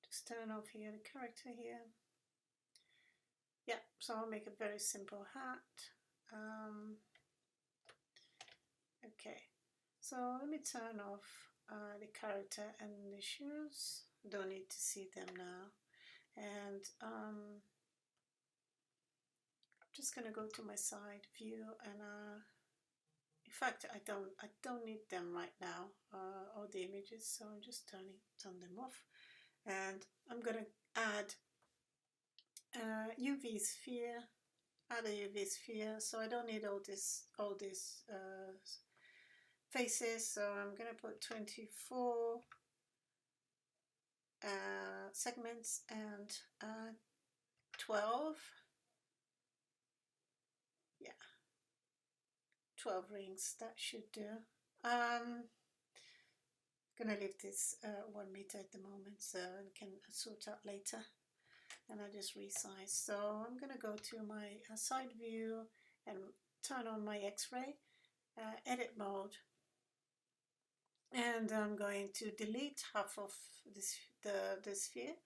just turn off here the character here. Yeah, so I'll make a very simple hat. Okay, so let me turn off the character and the shoes. Don't need to see them now. And I'm just gonna go to my side view, and in fact I don't need them right now, all the images, so I'm just turn them off, and I'm gonna add UV sphere. Add a UV sphere, so I don't need all these faces, so I'm gonna put 24 segments and 12, yeah, 12 rings. That should do. Gonna leave this 1 meter at the moment, so I can sort out later, and I just resize. So I'm gonna go to my side view and turn on my X-ray edit mode, and I'm going to delete half of the sphere.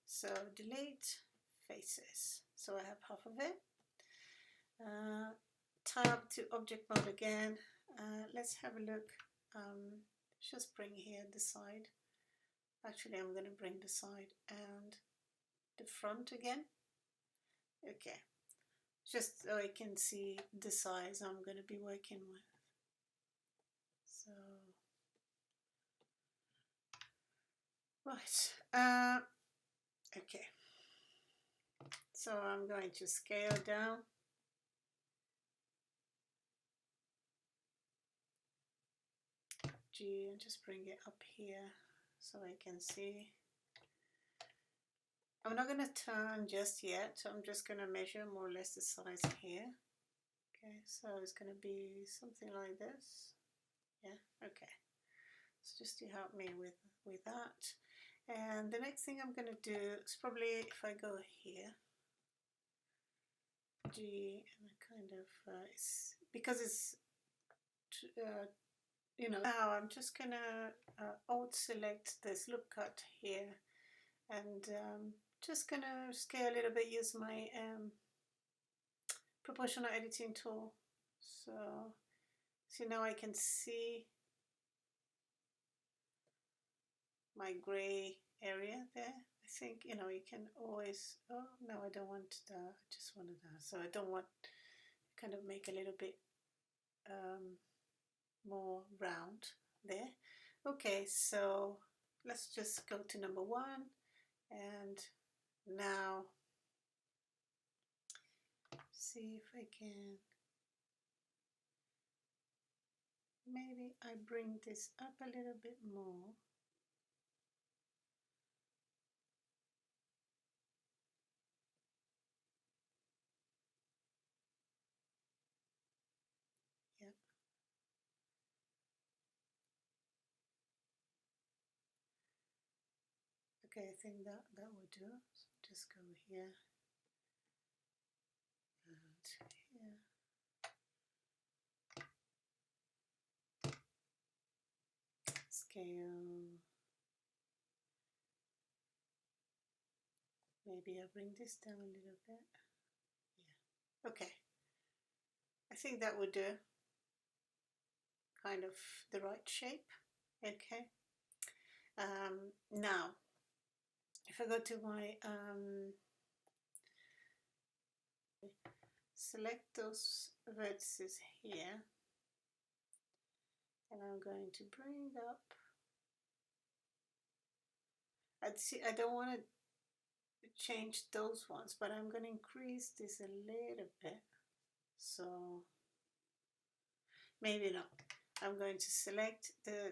So delete faces, so I have half of it. Tab to object mode again. Let's have a look. Just bring here the side. Actually, I'm going to bring the side and the front again. Okay, just so I can see the size I'm going to be working with. So, right. Okay. So I'm going to scale down. G, and just bring it up here so I can see. I'm not going to turn just yet, so I'm just going to measure more or less the size here. Okay, so it's going to be something like this. Yeah, okay. So just to help me with that. And the next thing I'm going to do is probably, if I go here, G, and I kind of, because it's, you know, now I'm just going to alt select this loop cut here, and just going to scale a little bit, use my proportional editing tool. So now I can see my gray area there. I think, you know, you can always, oh no, I don't want that, I just wanted that. So I don't want, kind of make a little bit more round there. Okay, so let's just go to number 1, and now see if I can, maybe I bring this up a little bit more. Yeah. Okay, I think that will do. So just go here and here. Scale. Maybe I'll bring this down a little bit. Yeah. Okay. I think that would do. Kind of the right shape. Okay. Now, if I go to my select those vertices here, and I'm going to bring up. I don't want to change those ones, but I'm going to increase this a little bit. So maybe not. I'm going to select the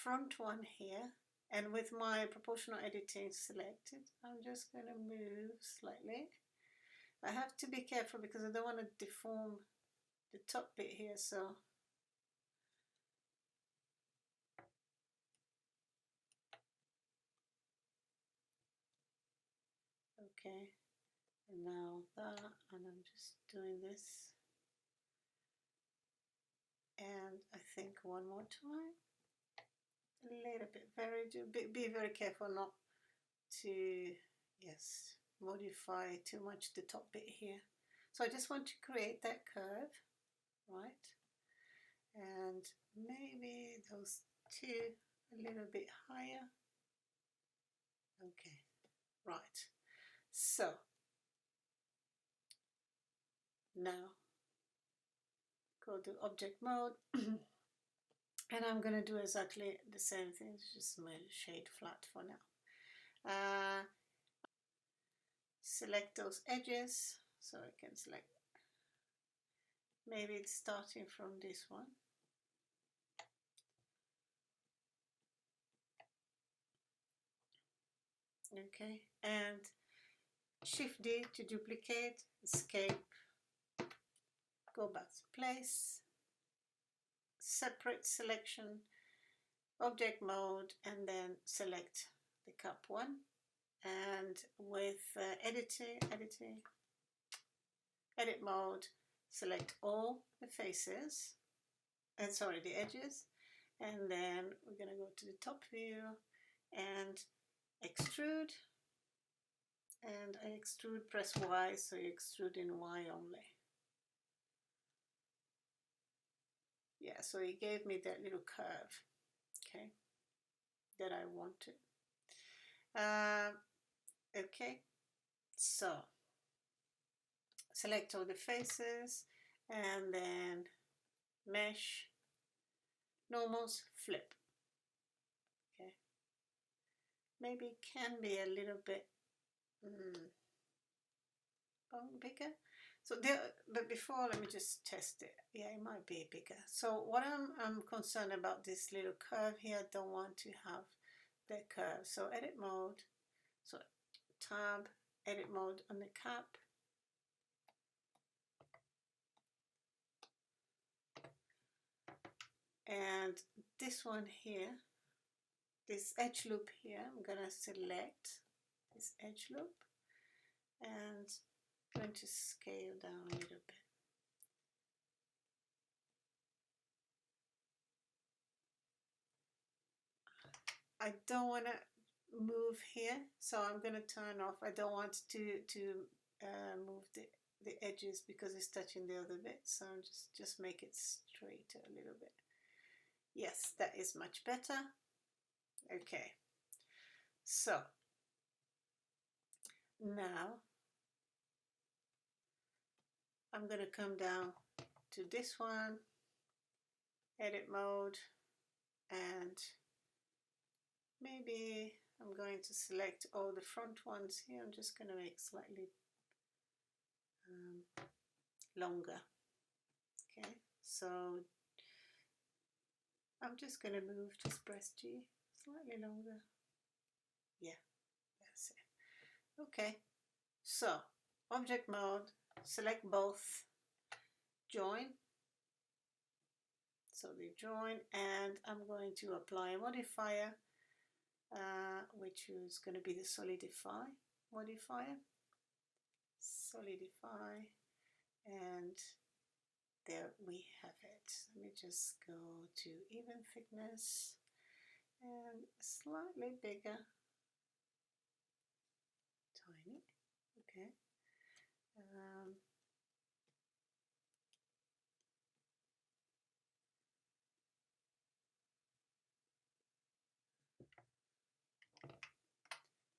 front one here, and with my proportional editing selected, I'm just going to move slightly. I have to be careful because I don't want to deform the top bit here, so okay, and now that, and I'm just doing this, and I think one more time, a little bit, be very careful not to, yes, modify too much the top bit here. So I just want to create that curve, right? And maybe those two a little bit higher. Okay, right. So now go to object mode and I'm going to do exactly the same thing, just shade flat for now. Select those edges, so I can select, maybe it's starting from this one. Okay, and Shift D to duplicate, escape, go back to place, separate selection, object mode, and then select the cup one. And with edit mode, select all the faces, and sorry, the edges, and then we're going to go to the top view and extrude, and I extrude, press Y, so you extrude in Y only. Yeah, so it gave me that little curve, okay, that I wanted. Okay, so select all the faces and then mesh, normals, flip. Okay, maybe it can be a little bit bigger. So there, but before, let me just test it. Yeah, it might be bigger. So what I'm concerned about this little curve here, I don't want to have that curve. So edit mode, so tab, edit mode on the cap. And this one here, this edge loop here, I'm gonna select this edge loop and I'm going to scale down a little bit. I don't want to move here, so I'm going to turn off. I don't want to move the edges because it's touching the other bit, so I'm just make it straighter a little bit. Yes, that is much better. Okay, so now I'm going to come down to this one, edit mode, and maybe I'm going to select all the front ones here. I'm just going to make slightly longer. Okay, so I'm just going to move, just press G, slightly longer. Yeah, that's it. Okay, so object mode, select both, join. So they join, and I'm going to apply a modifier, which is going to be the solidify modifier. Solidify, and there we have it. Let me just go to even thickness and slightly bigger, tiny, okay.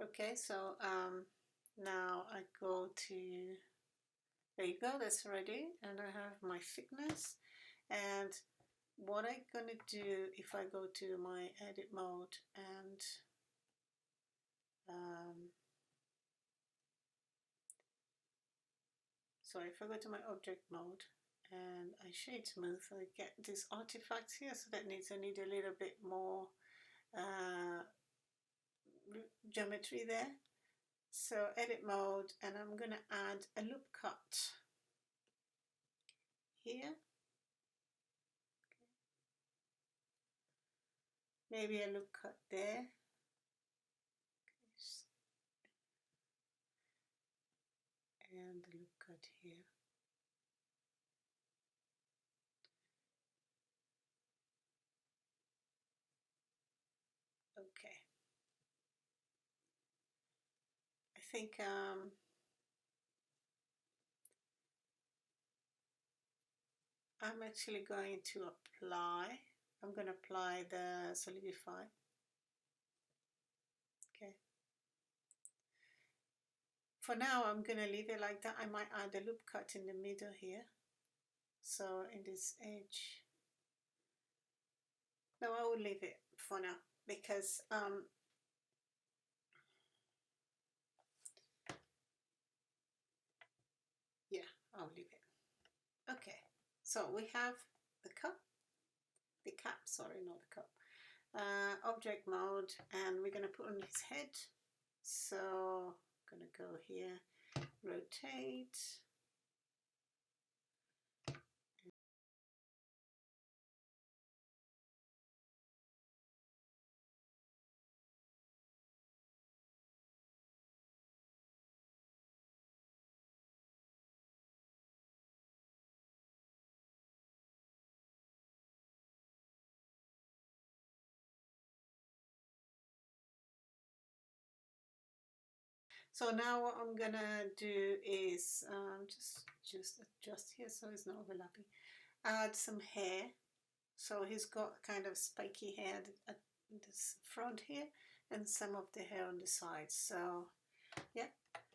Okay, so now I go to, there you go, that's ready, and I have my thickness. And what I'm gonna do, if I go to my edit mode and so if I go to my object mode and I shade smooth, I get these artifacts here, so that means I need a little bit more geometry there. So edit mode, and I'm going to add a loop cut here. Maybe a loop cut there. And a loop cut here. Okay. think I'm actually going to apply. I'm going to apply the solidify. Okay. For now, I'm going to leave it like that. I might add a loop cut in the middle here. So in this edge, no, I will leave it for now because yeah, I'll leave it. Okay, so we have the cap, sorry, not the cup. Object mode, and we're going to put on his head. So I'm going to go here, rotate. So now what I'm gonna do is just adjust here so it's not overlapping. Add some hair. So he's got kind of spiky hair at this front here and some of the hair on the sides. So yeah,